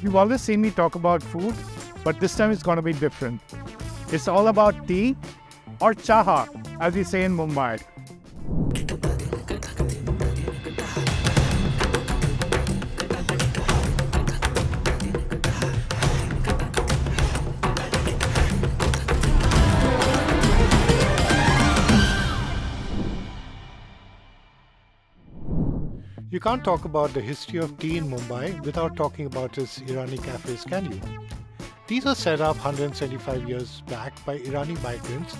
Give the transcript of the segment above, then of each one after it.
You've always seen me talk about food, but this time it's going to be different. It's all about tea or chaha, as we say in Mumbai. You can't talk about the history of tea in Mumbai without talking about its Irani cafes, can you? These were set up 175 years back by Irani migrants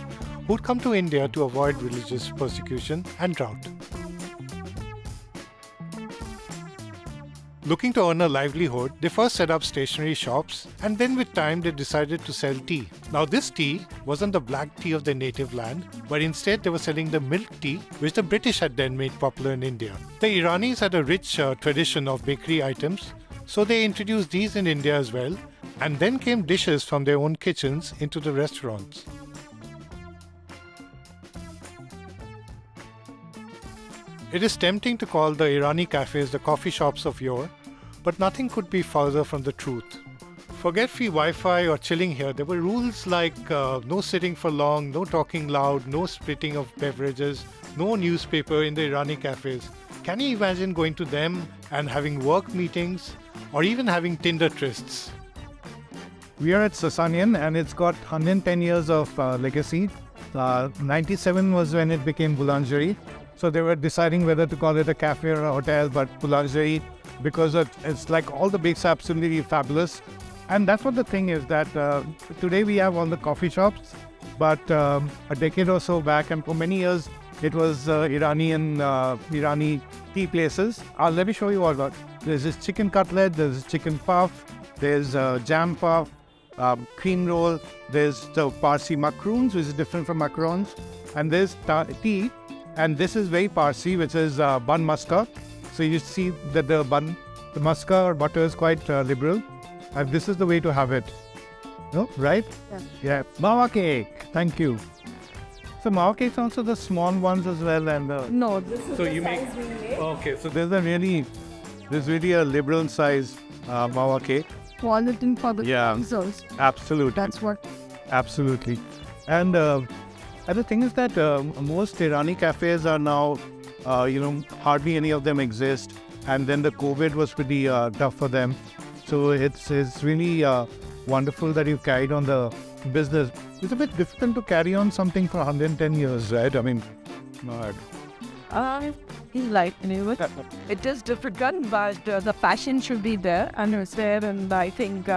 who'd come to India to avoid religious persecution and drought. Looking to earn a livelihood, they first set up stationery shops, and then with time they decided to sell tea. Now this tea wasn't the black tea of their native land, but instead they were selling the milk tea which the British had then made popular in India. The Iranis had a rich tradition of bakery items, so they introduced these in India as well, and then came dishes from their own kitchens into the restaurants. It is tempting to call the Irani cafes the coffee shops of yore, but nothing could be further from the truth. Forget free Wi-Fi or chilling here. There were rules like no sitting for long, no talking loud, no splitting of beverages, no newspaper in the Irani cafes. Can you imagine going to them and having work meetings or even having Tinder trysts? We are at Sassanian and it's got 110 years of legacy. 97 was when it became Boulangerie. So they were deciding whether to call it a cafe or a hotel, but Boulangerie, because it's like all the bakes are absolutely fabulous. And that's what the thing is, that today we have all the coffee shops, but a decade or so back, and for many years, it was Irani tea places. Let me show you all that. There's this chicken cutlet, there's chicken puff, there's jam puff, cream roll, there's the Parsi macaroons, which is different from macarons, and there's tea. And this is very Parsi, which is bun maska. So you see that the maska or butter is quite liberal. And this is the way to have it. No, right? Yeah. Mawa cake. Thank you. So mawa cake is also the small ones as well. And no, this is so the you size make. we make. Okay, so there's really a liberal size mawa cake. Quality for the users. Absolutely. That's what. Absolutely. And the thing is that most Irani cafes are now, hardly any of them exist. And then the COVID was pretty tough for them. So it's really wonderful that you've carried on the business. It's a bit difficult to carry on something for 110 years, right? I mean, it is difficult, but the passion should be there. And it's there. And I think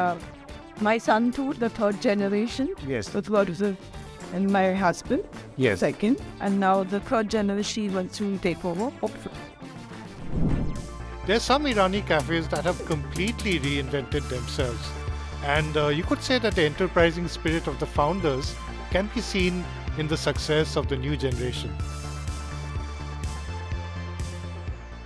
my son too, the third generation. Yes. That's what is it. And my husband, yes, second, and now the third generation wants to take over. There's some Irani cafes that have completely reinvented themselves, and you could say that the enterprising spirit of the founders can be seen in the success of the new generation.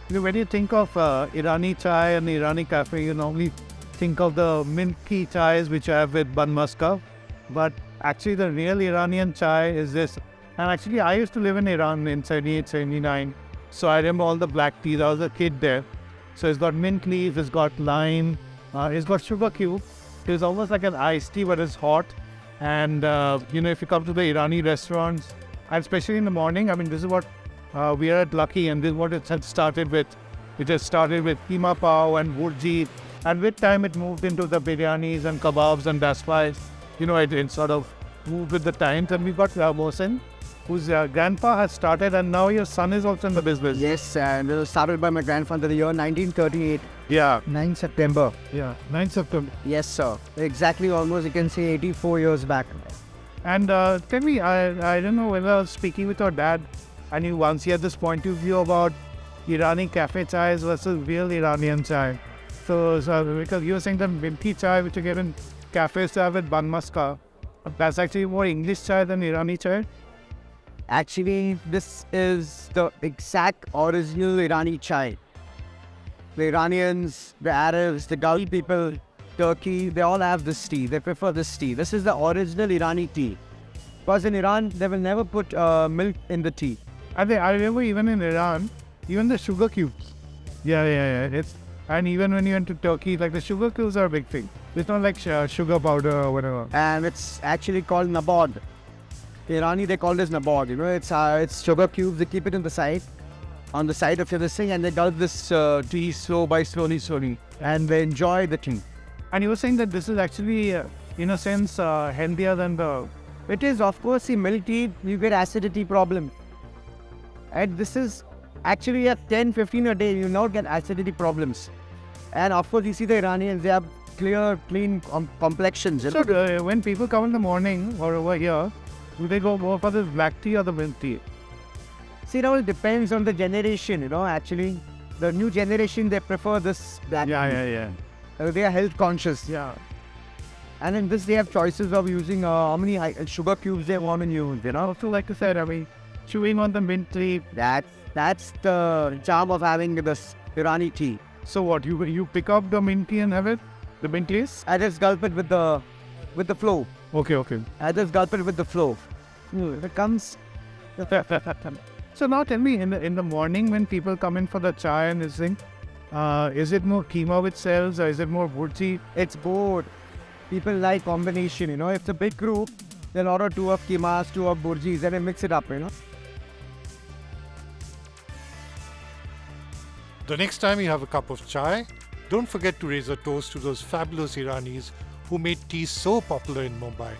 When you think of Irani chai and Irani cafe, you normally think of the milky chais which I have with bun maska, but actually the real Iranian chai is this. And actually I used to live in Iran in 78, 79. So I remember all the black teas. I was a kid there. So it's got mint leaf, it's got lime, it's got sugar cube. It's almost like an iced tea, but it's hot. And if you come to the Irani restaurants, and especially in the morning, I mean, this is what we are at Lucky, and this is what it had started with. It has started with keema pav and burji. And with time it moved into the biryanis and kebabs, and that's why it sort of moved with the times. And we got Mohsen, whose grandpa has started, and now your son is also in the business. Yes, and it was started by my grandfather the year 1938. Yeah. 9 September. Yeah, 9 September. Yes, sir. Exactly, almost you can say 84 years back. And tell me, I don't know whether I was speaking with your dad, and he had this point of view about Irani cafe chais versus real Iranian chai. So because you were saying that minty chai, which you get in cafes to have with bun maska, that's actually more English chai than Irani chai? Actually, this is the exact original Irani chai. The Iranians, the Arabs, the Gulf people, Turkey, they all have this tea. They prefer this tea. This is the original Irani tea. Because in Iran, they will never put milk in the tea. I remember even in Iran, even the sugar cubes. Yeah. And even when you went to Turkey, like the sugar cubes are a big thing. It's not like sugar powder or whatever. And it's actually called nabod. Irani, they call this nabod. It's sugar cubes. They keep it on the side of your thing, and they gulp this tea slowly, and they enjoy the tea. And you were saying that this is actually, in a sense, healthier than the... It is, of course, see, milk tea, you get acidity problem. And this is actually at 10, 15 a day, you not get acidity problems. And of course, you see the Iranians, they have clear, clean complexions. So when people come in the morning or over here, do they go more for the black tea or the milk tea? See, it all depends on the generation, actually. The new generation, they prefer this black tea. Yeah. They are health conscious. Yeah. And in this, they have choices of using how many sugar cubes they want to use, Also, like I said, I mean, chewing on the mint tea. That's the charm of having this Irani tea. So what, you pick up the mint tea and have it? The mint taste? I just gulp it with the flow. Okay. I just gulp it with the flow. It comes. So now tell me, in the morning when people come in for the chai and this thing, is it more keema which sells or is it more burji? It's both. People like combination, If it's a big group, they'll order 2 of keemas, 2 of burjis, and they mix it up, The next time you have a cup of chai, don't forget to raise a toast to those fabulous Iranis who made tea so popular in Mumbai.